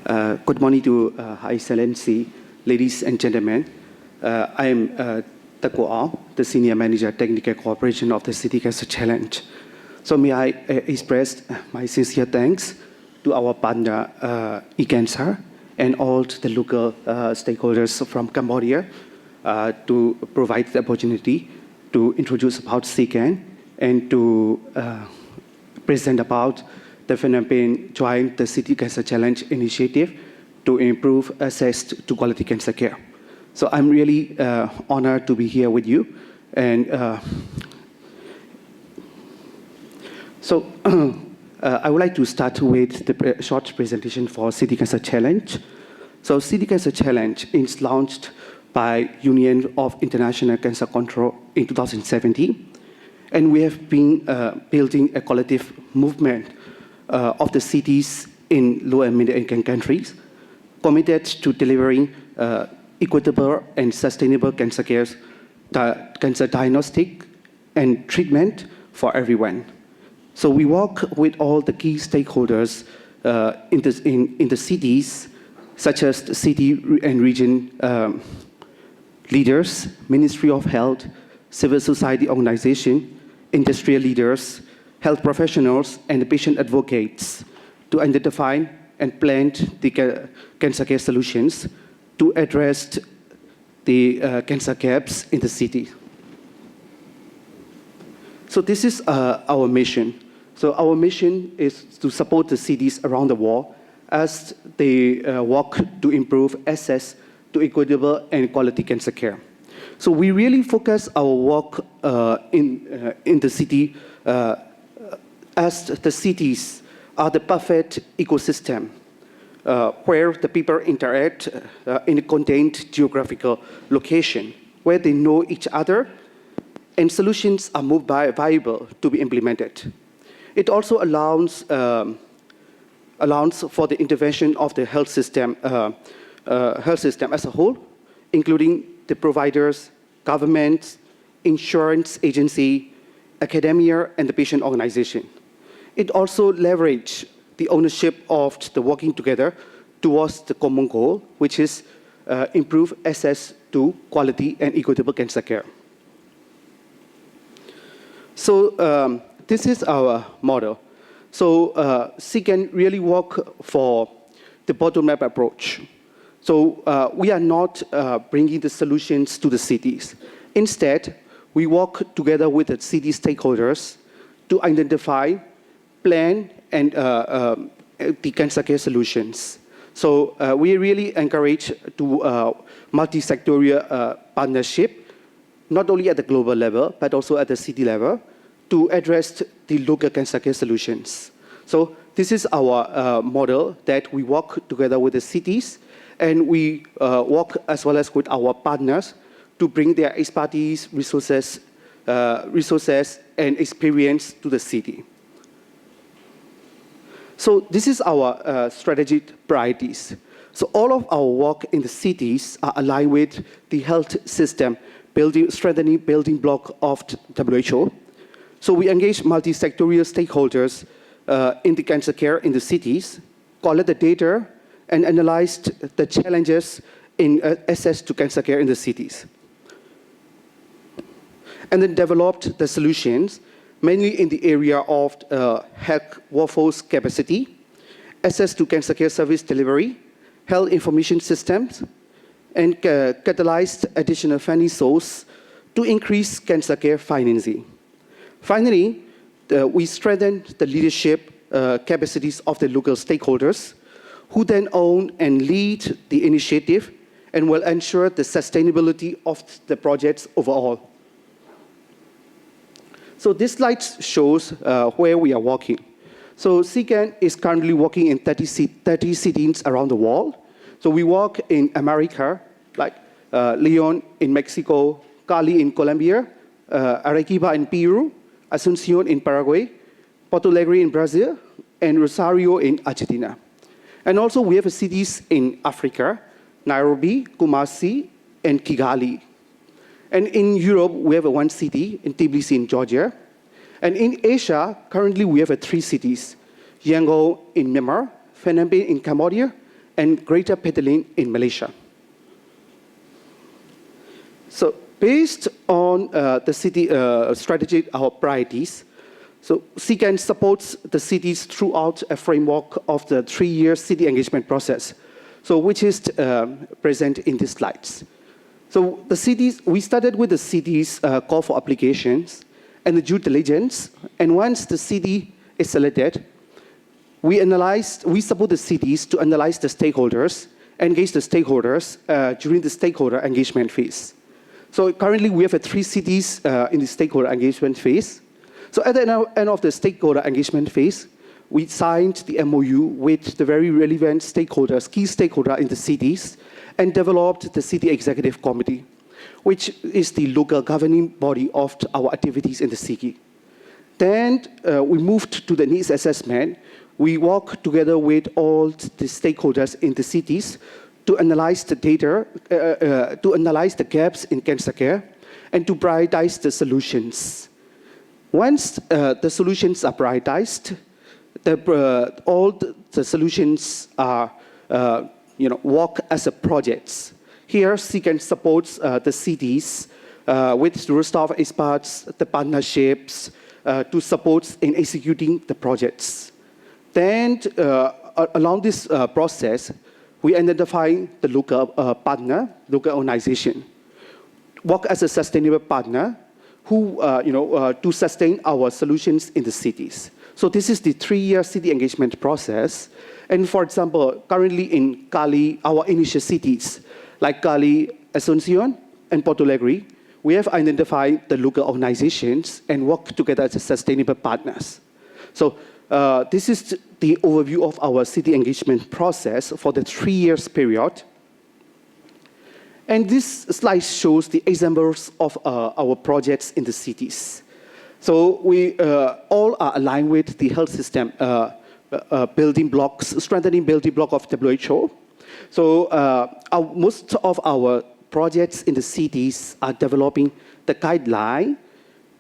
Good morning to High Excellency, ladies and gentlemen. I am Thet Ko Aung, the Senior Manager Technical Cooperation of the City Cancer Challenge. So may I express my sincere thanks to our partner, ecancer, and all the local stakeholders from Cambodia to provide the opportunity to introduce about CCAN and to present about the Phnom Penh joined the City Cancer Challenge initiative to improve access to quality cancer care. So I'm really honored to be here with you. And I would like to start with the short presentation for City Cancer Challenge. So City Cancer Challenge is launched by Union of International Cancer Control in 2017. And we have been building a collective movement of the cities in low and middle-income countries, committed to delivering equitable and sustainable cancer care, cancer diagnostic and treatment for everyone. So we work with all the key stakeholders in the cities, such as the city and region leaders, Ministry of Health, civil society organization, industrial leaders, health professionals, and patient advocates to identify and plan the cancer care solutions to address the cancer gaps in the city. So this is our mission. So our mission is to support the cities around the world as they work to improve access to equitable and quality cancer care. So we really focus our work in the city as the cities are the perfect ecosystem where the people interact in a contained geographical location where they know each other and solutions are more viable to be implemented. It also allows for the intervention of the health system as a whole, including the providers, governments, insurance agency, academia, and the patient organization. It also leverages the ownership of the working together towards the common goal, which is improve access to quality and equitable cancer care. So this is our model. So CCAN really work for the bottom-up approach. So we are not bringing the solutions to the cities. Instead, we work together with the city stakeholders to identify, plan, and the cancer care solutions. So we really encourage to multi-sectorial partnership, not only at the global level, but also at the city level, to address the local cancer care solutions. So this is our model that we work together with the cities, and we work as well as with our partners to bring their expertise, resources, and experience to the city. So this is our strategic priorities. So all of our work in the cities are aligned with the health system, strengthening building block of WHO. So we engage multi-sectorial stakeholders in the cancer care in the cities, collect the data, and analyze the challenges in access to cancer care in the cities. And then developed the solutions, mainly in the area of health workforce capacity, access to cancer care service delivery, health information systems, and catalyzed additional funding source to increase cancer care financing. Finally, we strengthened the leadership capacities of the local stakeholders, who then own and lead the initiative and will ensure the sustainability of the projects overall. So this slide shows where we are working. So CCAN is currently working in 30 cities around the world. So we work in America, like Leon in Mexico, Cali in Colombia, Arequipa in Peru, Asuncion in Paraguay, Porto Alegre in Brazil, and Rosario in Argentina. And also we have cities in Africa, Nairobi, Kumasi, and Kigali. And in Europe, we have one city in Tbilisi in Georgia. And in Asia, currently we have 3 cities, Yangon in Myanmar, Phnom Penh in Cambodia, and Greater Petalin in Malaysia. So based on the city strategy, our priorities, so CCAN supports the cities throughout a framework of the 3-year city engagement process, so which is present in these slides. So the cities, we started with the cities call for applications and the due diligence, and once the city is selected, we support the cities to analyze the stakeholders, engage the stakeholders during the stakeholder engagement phase. So currently we have 3 cities in the stakeholder engagement phase. So at the end of the stakeholder engagement phase, we signed the MOU with the very relevant stakeholders, key stakeholders in the cities, and developed the City Executive Committee, which is the local governing body of our activities in the city. Then we moved to the needs assessment. We work together with all the stakeholders in the cities to analyze the data, to analyze the gaps in cancer care, and to prioritize the solutions. Once the solutions are prioritized, all the solutions are work as a projects. Here, CCAN supports the cities with the rest of experts, the partnerships, to support in executing the projects. Then, along this process, we identify the local partner, local organization, work as a sustainable partner who, to sustain our solutions in the cities. So this is the 3-year city engagement process. And for example, currently in Cali, our initial cities, like Cali, Asuncion, and Porto Alegre, we have identified the local organizations and work together as sustainable partners. So this is the overview of our city engagement process for the 3 years period. And this slide shows the examples of our projects in the cities. So we all are aligned with the health system building blocks, strengthening building block of WHO. So most of our projects in the cities are developing the guideline,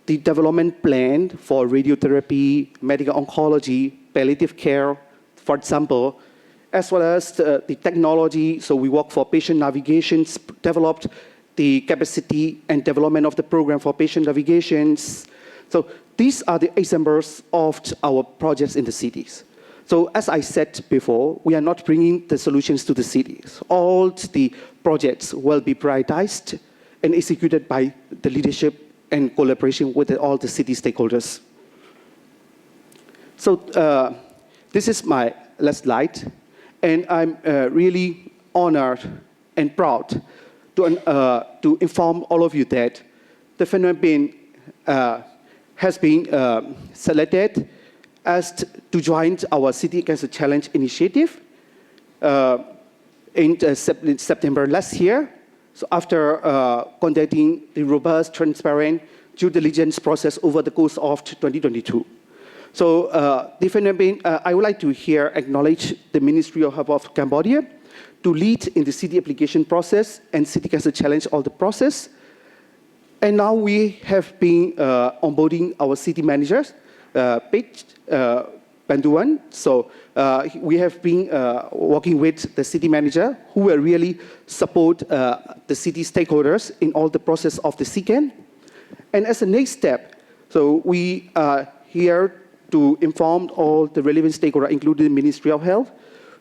the development plan for radiotherapy, medical oncology, palliative care, for example, as well as the technology. So we work for patient navigations, developed the capacity and development of the program for patient navigations. So these are the examples of our projects in the cities. So as I said before, we are not bringing the solutions to the cities. All the projects will be prioritized and executed by the leadership and collaboration with all the city stakeholders. So this is my last slide. And I'm really honored and proud to inform all of you that the Phnom Penh has been selected as to join our City Cancer Challenge initiative in September last year. So after conducting the robust, transparent due diligence process over the course of 2022. So the Phnom Penh, I would like to here acknowledge the Ministry of Health of Cambodia to lead in the city application process and City Cancer Challenge all the process. And now we have been onboarding our city managers, Page Banduan. So we have been working with the city manager who will really support the city stakeholders in all the process of the CCAN. And as a next step, so we are here to inform all the relevant stakeholders, including the Ministry of Health,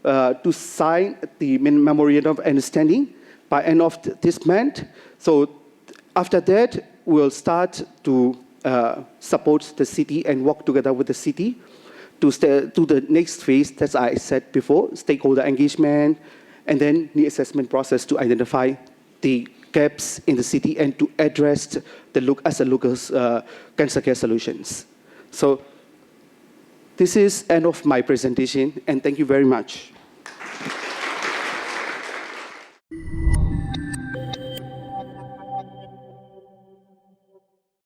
to sign the Memorandum of Understanding by end of this month. So after that, we'll start to support the city and work together with the city to the next phase, as I said before, stakeholder engagement, and then the assessment process to identify the gaps in the city and to address the local cancer care solutions. So this is end of my presentation, and thank you very much.